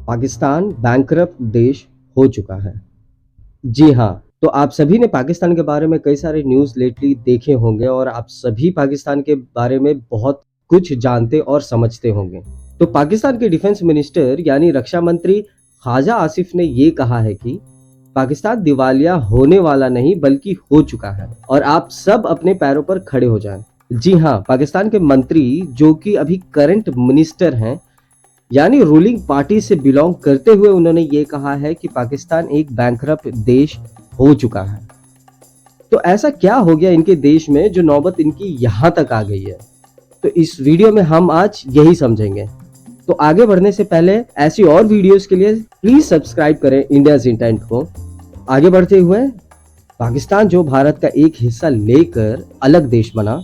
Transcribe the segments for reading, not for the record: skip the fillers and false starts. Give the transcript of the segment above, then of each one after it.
Pakistan bankrupt देश हो चुका है। जी हाँ, तो आप सभी ने पाकिस्तान के बारे में कई सारे न्यूज़ लेटली देखे होंगे और आप सभी पाकिस्तान के बारे में बहुत कुछ जानते और समझते होंगे। तो पाकिस्तान के डिफेंस मिनिस्टर यानी रक्षा मंत्री ख्वाजा आसिफ ने ये कहा है कि पाकिस्तान दिवालिया होने वाला नहीं बल्कि हो चुका है और आप सब अपने पैरों पर खड़े हो जाएं। जी हाँ, पाकिस्तान के मंत्री जो कि अभी करंट मिनिस्टर हैं यानी रूलिंग पार्टी से बिलोंग करते हुए उन्होंने ये कहा है कि पाकिस्तान एक बैंकरप्ट देश हो चुका है। तो ऐसा क्या हो गया इनके देश में जो नौबत इनकी यहाँ तक आ गई है? तो इस वीडियो में हम आज यही समझेंगे। तो आगे बढ़ने से पहले ऐसी और वीडियोस के लिए प्लीज सब्सक्राइब करें इंडियाज इंटेंट को। आगे बढ़ते हुए, पाकिस्तान जो भारत का एक हिस्सा लेकर अलग देश बना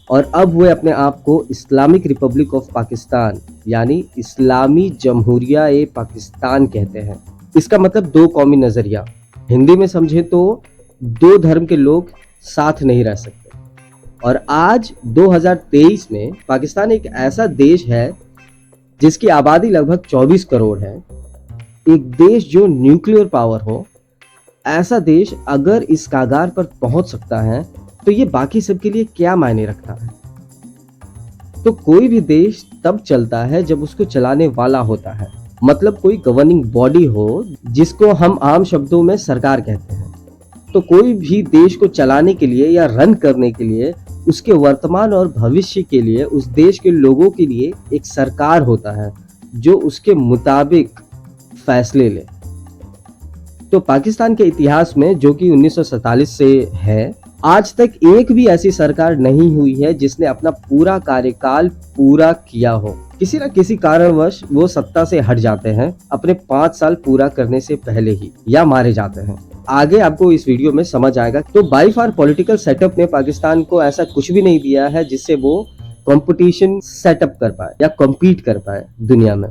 और अब वे अपने आप को इस्लामिक रिपब्लिक ऑफ पाकिस्तान यानी इस्लामी जमहूरिया ए पाकिस्तान कहते हैं। इसका मतलब दो कौमी नजरिया, हिंदी में समझे तो दो धर्म के लोग साथ नहीं रह सकते। और आज 2023 में पाकिस्तान एक ऐसा देश है जिसकी आबादी लगभग 24 करोड़ है, एक देश जो न्यूक्लियर पावर हो। ऐसा देश अगर इस कागार पर पहुंच सकता है तो ये बाकी सबके लिए क्या मायने रखता है? तो कोई भी देश तब चलता है जब उसको चलाने वाला होता है, मतलब कोई गवर्निंग बॉडी हो जिसको हम आम शब्दों में सरकार कहते हैं। तो कोई भी देश को चलाने के लिए या रन करने के लिए उसके वर्तमान और भविष्य के लिए उस देश के लोगों के लिए एक सरकार होता है जो उसके मुताबिक फैसले ले। तो पाकिस्तान के इतिहास में जो कि 1947 से है, आज तक एक भी ऐसी सरकार नहीं हुई है जिसने अपना पूरा कार्यकाल पूरा किया हो। किसी न किसी कारणवश वो सत्ता से हट जाते हैं अपने 5 साल पूरा करने से पहले ही या मारे जाते हैं। आगे आपको इस वीडियो में समझ आएगा। तो बाई फार पॉलिटिकल सेटअप ने पाकिस्तान को ऐसा कुछ भी नहीं दिया है जिससे वो कंपटीशन सेटअप कर पाए या कम्पीट कर पाए दुनिया में।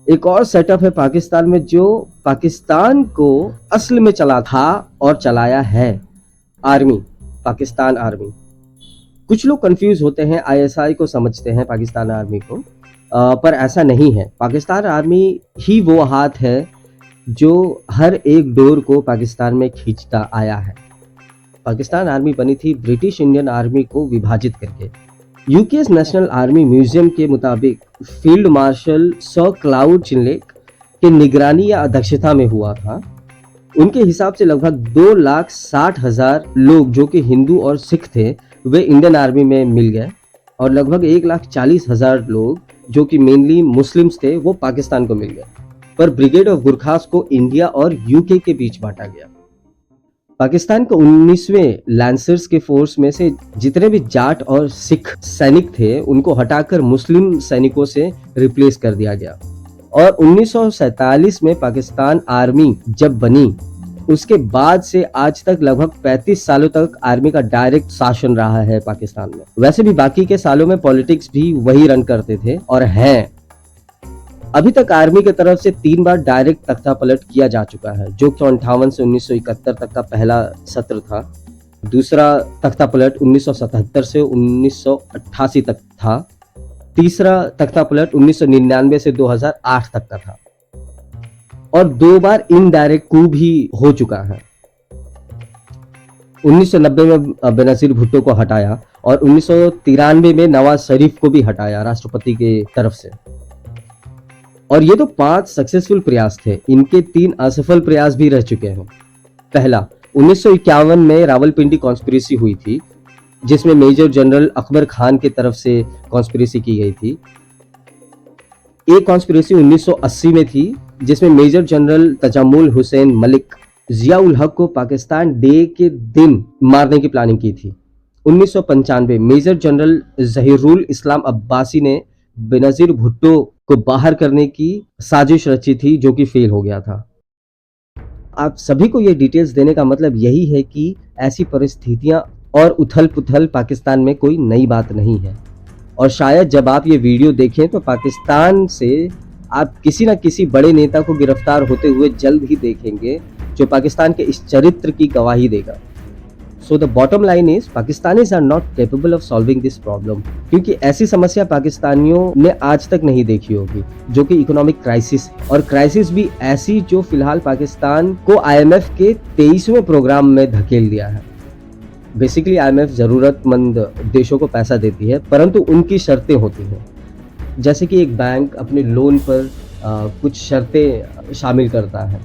एक और सेटअप है पाकिस्तान में जो पाकिस्तान को असल में चला था और चलाया है, आर्मी, पाकिस्तान आर्मी। कुछ लोग कंफ्यूज होते हैं, आईएसआई को समझते हैं पाकिस्तान आर्मी को, पर ऐसा नहीं है। पाकिस्तान आर्मी ही वो हाथ है जो हर एक डोर को पाकिस्तान में खींचता आया है। पाकिस्तान आर्मी बनी थी ब्रिटिश इंडियन आर्मी को विभाजित करके। यूकेस नेशनल आर्मी म्यूजियम के मुताबिक फील्ड मार्शल सर क्लाउड चिनलेक के निगरानी या अध्यक्षता में हुआ था। उनके हिसाब से लगभग 2,60,000 लोग जो कि हिंदू और सिख थे वे इंडियन आर्मी में मिल गए और लगभग 1,40,000 लोग जो कि मेनली मुस्लिम्स थे वो पाकिस्तान को मिल गए। पर ब्रिगेड ऑफ गुरखास को इंडिया और यूके के बीच बांटा गया। पाकिस्तान के 19वें लैंसर्स के फोर्स में से जितने भी जाट और सिख सैनिक थे उनको हटाकर मुस्लिम सैनिकों से रिप्लेस कर दिया गया। और 1947 में पाकिस्तान आर्मी जब बनी उसके बाद से आज तक लगभग 35 सालों तक आर्मी का डायरेक्ट शासन रहा है पाकिस्तान में। वैसे भी बाकी के सालों में पॉलिटिक्स भी वही रन करते थे और हैं। अभी तक आर्मी की तरफ से 3 बार डायरेक्ट तख्ता पलट किया जा चुका है, जो कि 58 से 1971 तक का पहला सत्र था। दूसरा तख्ता पलट 1977 से 1988 तक था। तीसरा तख्ता पलट 1999 से 2008 तक का था और 2 बार इनडायरेक्ट कू भी हो चुका है। 1990 में बेनजीर भुट्टो को हटाया और 1993 में नवाज शरीफ को भी हटाया राष्ट्रपति के तरफ से। और ये तो 5 सक्सेसफुल प्रयास थे, इनके 3 असफल प्रयास भी रह चुके हैं। पहला 1951 में रावलपिंडी कॉन्स्पिरेसी हुई थी जिसमें मेजर जनरल अकबर खान की तरफ से कॉन्स्पिरेसी की गई थी। एक कॉन्स्पिरेसी 1980 में थी जिसमें मेजर जनरल तजामुल हुसैन मलिक जियाउल हक को पाकिस्तान डे के दिन मारने की प्लानिंग की थी। 1995 मेजर जनरल जहीरुल इस्लाम अब्बासी ने बेनजीर भुट्टो को बाहर करने की साजिश रची थी जो कि फेल हो गया था। आप सभी को ये डिटेल्स देने का मतलब यही है कि ऐसी परिस्थितियां और उथल पुथल पाकिस्तान में कोई नई बात नहीं है और शायद जब आप ये वीडियो देखें तो पाकिस्तान से आप किसी न किसी बड़े नेता को गिरफ्तार होते हुए जल्द ही देखेंगे जो पाकिस्तान के इस चरित्र की गवाही देगा। So the bottom line is Pakistanis are not capable of solving this problem, क्योंकि ऐसी समस्या पाकिस्तानियों ने आज तक नहीं देखी होगी, जो कि इकोनॉमिक क्राइसिस, और क्राइसिस भी ऐसी जो फिलहाल पाकिस्तान को IMF के 23वें प्रोग्राम में धकेल दिया है। बेसिकली IMF जरूरतमंद देशों को पैसा देती है, परंतु उनकी शर्तें होती हैं, जैसे कि एक बैंक अपने लोन पर कुछ शर्तें शामिल करता है,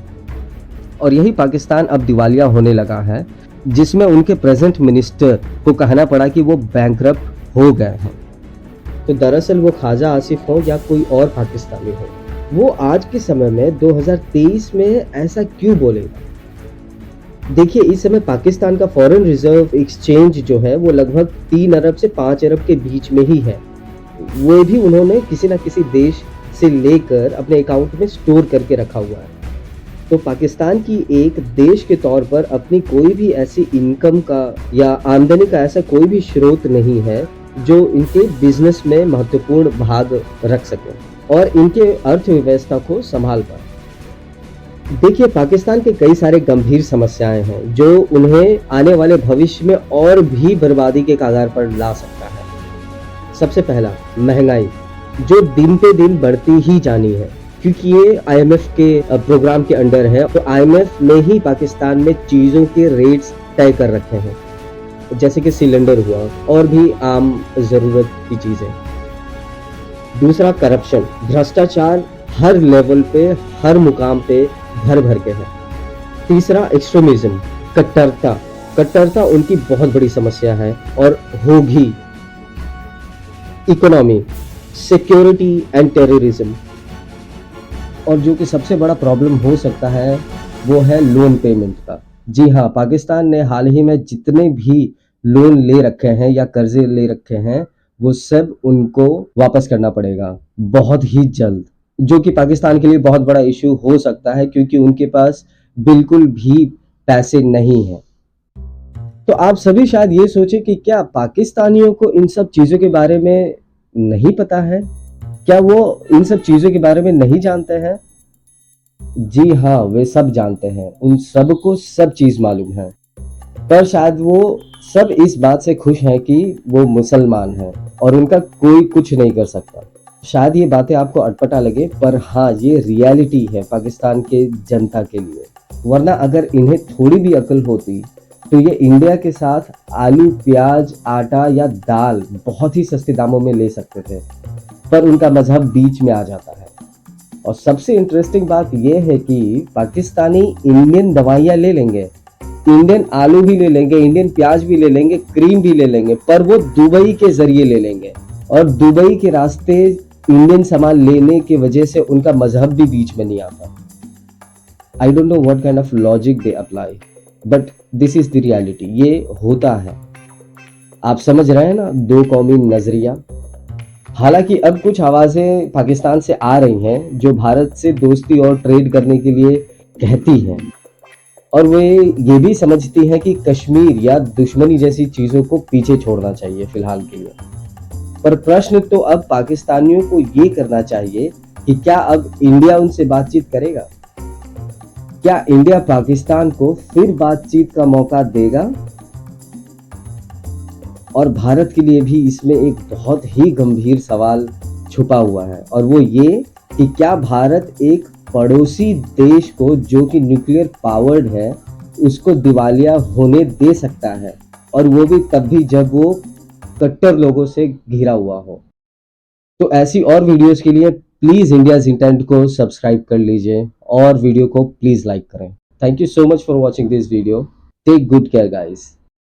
और यही पाकिस्तान अब दिवालिया होने लगा है, जिसमें उनके प्रेजेंट मिनिस्टर को कहना पड़ा कि वो बैंकरप्ट हो गए हैं। तो दरअसल वो ख्वाजा आसिफ हो या कोई और पाकिस्तानी हो, वो आज के समय में 2023 में ऐसा क्यों बोलेगा। देखिए, इस समय पाकिस्तान का फॉरेन रिजर्व एक्सचेंज जो है वो लगभग 3 अरब से 5 अरब के बीच में ही है। वो भी उन्होंने किसी ना किसी देश से लेकर अपने अकाउंट में स्टोर करके रखा हुआ है। तो पाकिस्तान की एक देश के तौर पर अपनी कोई भी ऐसी इनकम का या आमदनी का ऐसा कोई भी स्रोत नहीं है जो इनके बिजनेस में महत्वपूर्ण भाग रख सके और इनके अर्थव्यवस्था को संभाल पाए। देखिए, पाकिस्तान के कई सारे गंभीर समस्याएं हैं जो उन्हें आने वाले भविष्य में और भी बर्बादी के कगार पर ला सकता है। सबसे पहला, महंगाई, जो दिन पे दिन बढ़ती ही जानी है, क्योंकि ये IMF के प्रोग्राम के अंडर है। तो IMF ने ही पाकिस्तान में चीज़ों के रेट्स तय कर रखे हैं, जैसे कि सिलेंडर हुआ और भी आम ज़रूरत की चीज़ें। दूसरा, करप्शन, भ्रष्टाचार हर लेवल पे, हर मुकाम पे भर भर के है। तीसरा, एक्सट्रीमिज्म, कट्टरता उनकी बहुत बड़ी समस्या है और होगी। इकोनॉमी, सिक्योरिटी एंड टेररिज्म, और जो कि सबसे बड़ा प्रॉब्लम हो सकता है वो है लोन पेमेंट का। जी हाँ, पाकिस्तान ने हाल ही में जितने भी लोन ले रखे हैं या कर्जे ले रखे हैं वो सब उनको वापस करना पड़ेगा बहुत ही जल्द, जो कि पाकिस्तान के लिए बहुत बड़ा इशू हो सकता है, क्योंकि उनके पास बिल्कुल भी पैसे नहीं हैं। तो आप सभी शायद ये सोचे कि क्या पाकिस्तानियों को इन सब चीज़ों के बारे में नहीं पता है, क्या वो इन सब चीज़ों के बारे में नहीं जानते हैं? जी हाँ, वे सब जानते हैं, उन सबको सब चीज़ मालूम है, पर शायद वो सब इस बात से खुश हैं कि वो मुसलमान हैं और उनका कोई कुछ नहीं कर सकता। शायद ये बातें आपको अटपटा लगे, पर हाँ, ये रियलिटी है पाकिस्तान के जनता के लिए। वरना अगर इन्हें थोड़ी भी अकल होती तो ये इंडिया के साथ आलू, प्याज, आटा या दाल बहुत ही सस्ते दामों में ले सकते थे, पर उनका मजहब बीच में आ जाता है। और सबसे इंटरेस्टिंग बात यह है कि पाकिस्तानी इंडियन दवाइयाँ ले लेंगे, इंडियन आलू भी ले लेंगे, इंडियन प्याज भी ले लेंगे, क्रीम भी ले लेंगे, पर वो दुबई के जरिए ले लेंगे, और दुबई के रास्ते इंडियन सामान लेने की वजह से उनका मजहब भी बीच में नहीं आता। I don't know what kind of logic they apply, but this is the reality. ये होता है, आप समझ रहे हैं ना, दो कौमी नजरिया। हालांकि अब कुछ आवाजें पाकिस्तान से आ रही हैं जो भारत से दोस्ती और ट्रेड करने के लिए कहती हैं, और वे ये भी समझती हैं कि कश्मीर या दुश्मनी जैसी चीज़ों को पीछे छोड़ना चाहिए फिलहाल के लिए। पर प्रश्न तो अब पाकिस्तानियों को ये करना चाहिए कि क्या अब इंडिया उनसे बातचीत करेगा? क्या इंडिया पाकिस्तान को फिर बातचीत का मौका देगा? और भारत के लिए भी इसमें एक बहुत ही गंभीर सवाल छुपा हुआ है, और वो ये कि क्या भारत एक पड़ोसी देश को जो कि न्यूक्लियर पावर्ड है उसको दिवालिया होने दे सकता है, और वो भी तब भी जब वो कट्टर लोगों से घिरा हुआ हो। तो ऐसी और वीडियोस के लिए प्लीज़ इंडियाज इंटेंट को सब्सक्राइब कर लीजिए और वीडियो को प्लीज़ लाइक करें। Thank you so much for watching this video. Take good care guys.